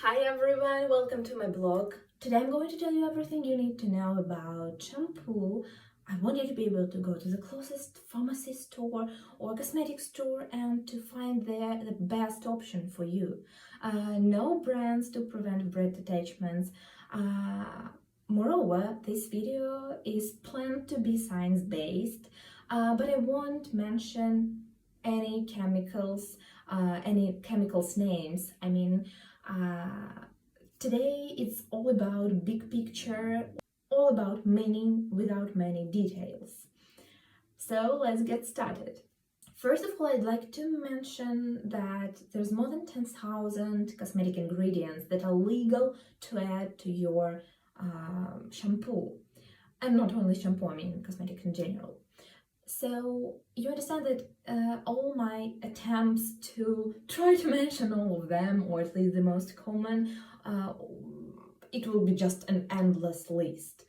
Hi everyone, welcome to my blog. Today I'm going to tell you everything you need to know about shampoo. I want you to be able to go to the closest pharmacy store or cosmetic store and to find there the best option for you. No brands to prevent breath attachments. Moreover, this video is planned to be science-based, but I won't mention any chemicals, any chemicals names. Today it's all about big picture, all about meaning without many details. So let's get started. First of all, I'd like to mention that there's more than 10,000 cosmetic ingredients that are legal to add to your shampoo. And not only shampoo, I mean cosmetic in general. So you understand that all my attempts to try to mention all of them, or at least the most common, it will be just an endless list.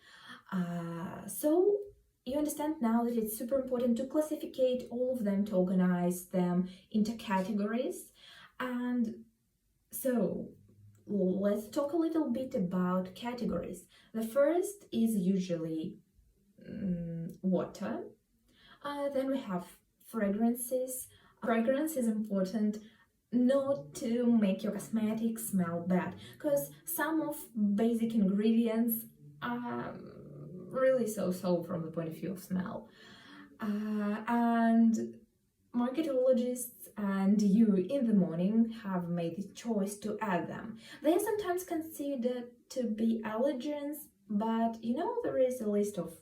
So you understand now that it's super important to classify all of them, to organize them into categories. And so let's talk a little bit about categories. The first is usually water. Then we have fragrances. Fragrance is important not to make your cosmetics smell bad, because some of basic ingredients are really so-so from the point of view of smell. And marketologists and you in the morning have made the choice to add them. They are sometimes considered to be allergens, but there is a list of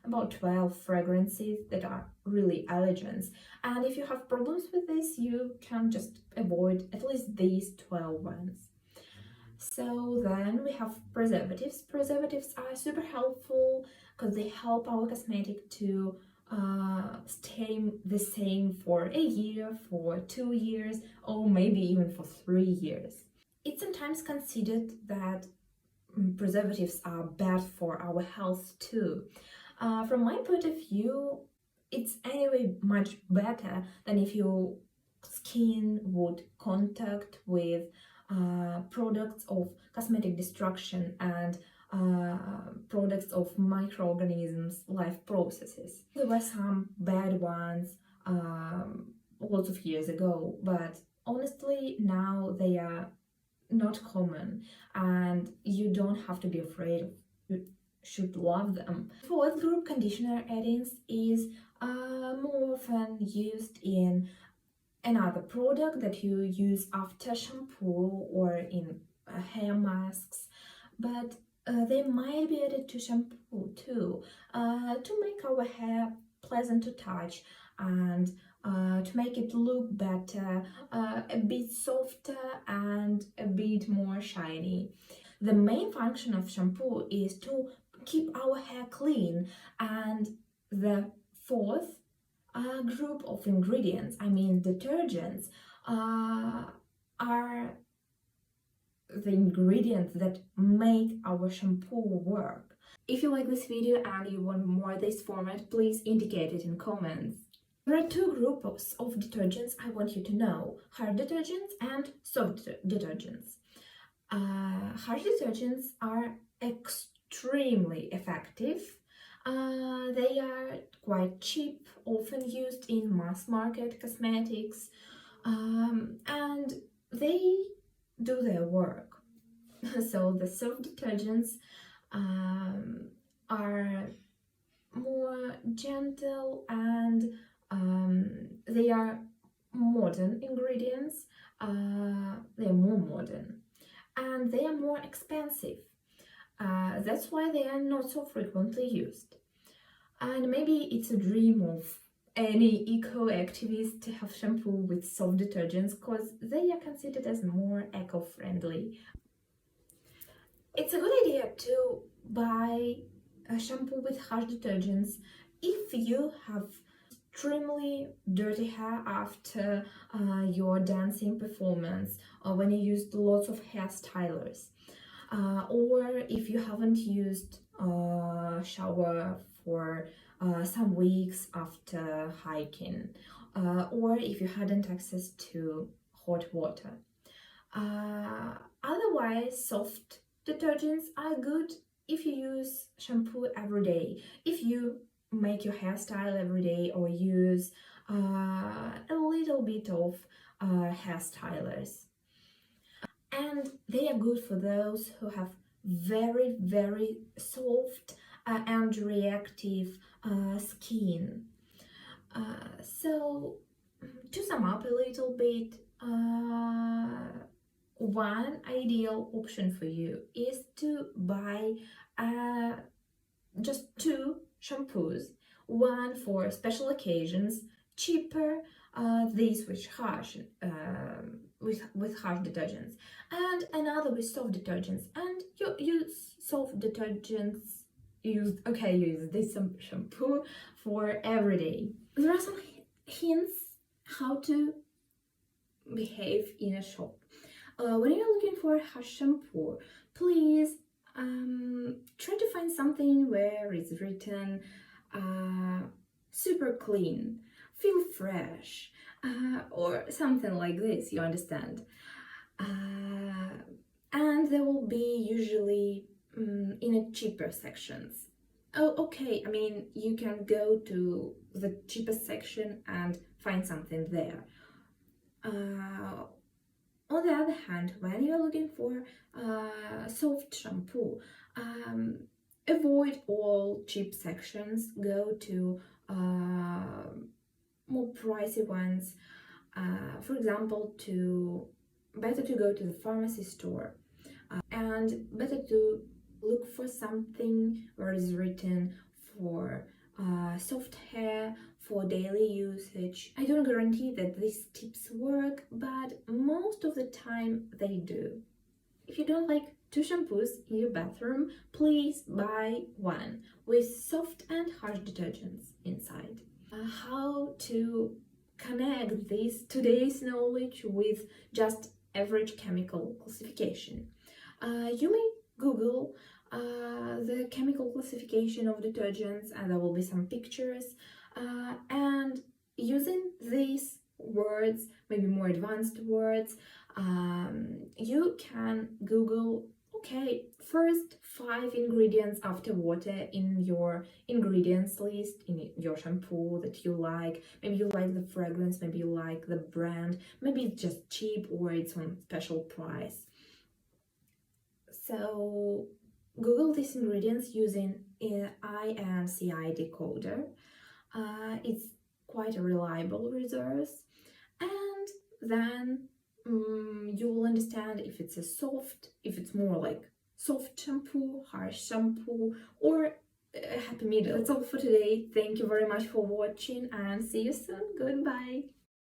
about 12 fragrances that are really allergens, and if you have problems with this, you can just avoid at least these 12 ones. So then we have preservatives. Preservatives are super helpful because they help our cosmetic to stay the same for a year, for 2 years, or maybe even for 3 years. It's sometimes considered that preservatives are bad for our health too. From my point of view, it's anyway much better than if your skin would contact with products of cosmetic destruction and products of microorganisms' life processes. There were some bad ones lots of years ago, but honestly now they are not common and you don't have to be afraid of. You should love them. Fourth group, conditioner add-ins, is more often used in another product that you use after shampoo or in hair masks, but they might be added to shampoo too, to make our hair pleasant to touch and to make it look better, a bit softer and a bit more shiny. The main function of shampoo is to keep our hair clean, and the fourth group of ingredients, I mean detergents, are the ingredients that make our shampoo work. If you like this video and you want more of this format, please indicate it in comments. There are two groups of detergents I want you to know: hard detergents and soft detergents. Hard detergents are extremely effective. They are quite cheap, often used in mass market cosmetics, and they do their work. So the soft detergents are more gentle and they are modern ingredients. They are more modern and they are more expensive. That's why they are not so frequently used. And maybe it's a dream of any eco-activist to have shampoo with soft detergents, because they are considered as more eco-friendly. It's a good idea to buy a shampoo with harsh detergents if you have extremely dirty hair after your dancing performance, or when you used lots of hairstylers, or if you haven't used shower for some weeks after hiking, or if you hadn't access to hot water. Otherwise, soft detergents are good if you use shampoo every day, if you make your hairstyle every day or use a little bit of hairstylers. And they are good for those who have very soft and reactive skin. So to sum up a little bit, one ideal option for you is to buy just two shampoos, one for special occasions, cheaper, these with harsh detergents, and another with soft detergents. And you use soft detergents. Use this shampoo for every day. There are some hints how to behave in a shop. When you're looking for a harsh shampoo, please try to find something where it's written super clean, feel fresh, or something like this, you understand. And there will be usually in a cheaper sections. Oh, okay, I mean, you can go to the cheapest section and find something there. On the other hand, when you're looking for soft shampoo, avoid all cheap sections, go to more pricey ones. For example, better to go to the pharmacy store, and better to look for something where it's written for soft hair, for daily usage. I don't guarantee that these tips work, but most of the time they do. If you don't like two shampoos in your bathroom, please buy one with soft and harsh detergents inside. How to connect today's knowledge with just average chemical classification? You may Google the chemical classification of detergents, and there will be some pictures, and using these words, maybe more advanced words, you can Google, okay, first 5 ingredients after water in your ingredients list in your shampoo that you like. Maybe you like the fragrance, maybe you like the brand, maybe it's just cheap or it's on special price. So Google these ingredients using an INCI decoder. It's quite a reliable resource, and then you will understand if it's if it's more like soft shampoo, harsh shampoo, or a happy middle. That's all for today. Thank you very much for watching and see you soon. Goodbye.